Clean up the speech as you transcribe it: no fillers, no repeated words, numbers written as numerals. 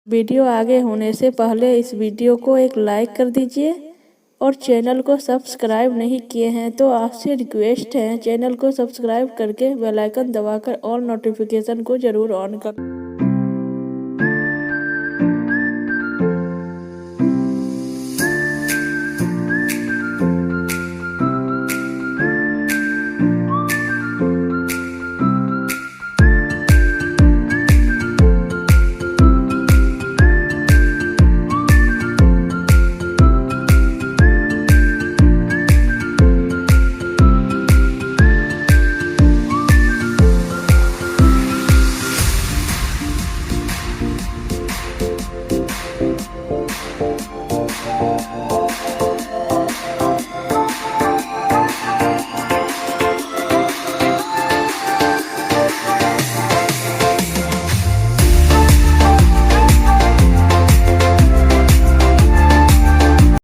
Video आगे होने से पहले इस वीडियो को एक लाइक कर दीजिए और चैनल को सब्सक्राइब नहीं किए हैं तो आपसे रिक्वेस्ट है चैनल को सब्सक्राइब करके बेल आइकन दबाकर ऑल नोटिफिकेशन को ज़रूर ऑन कर।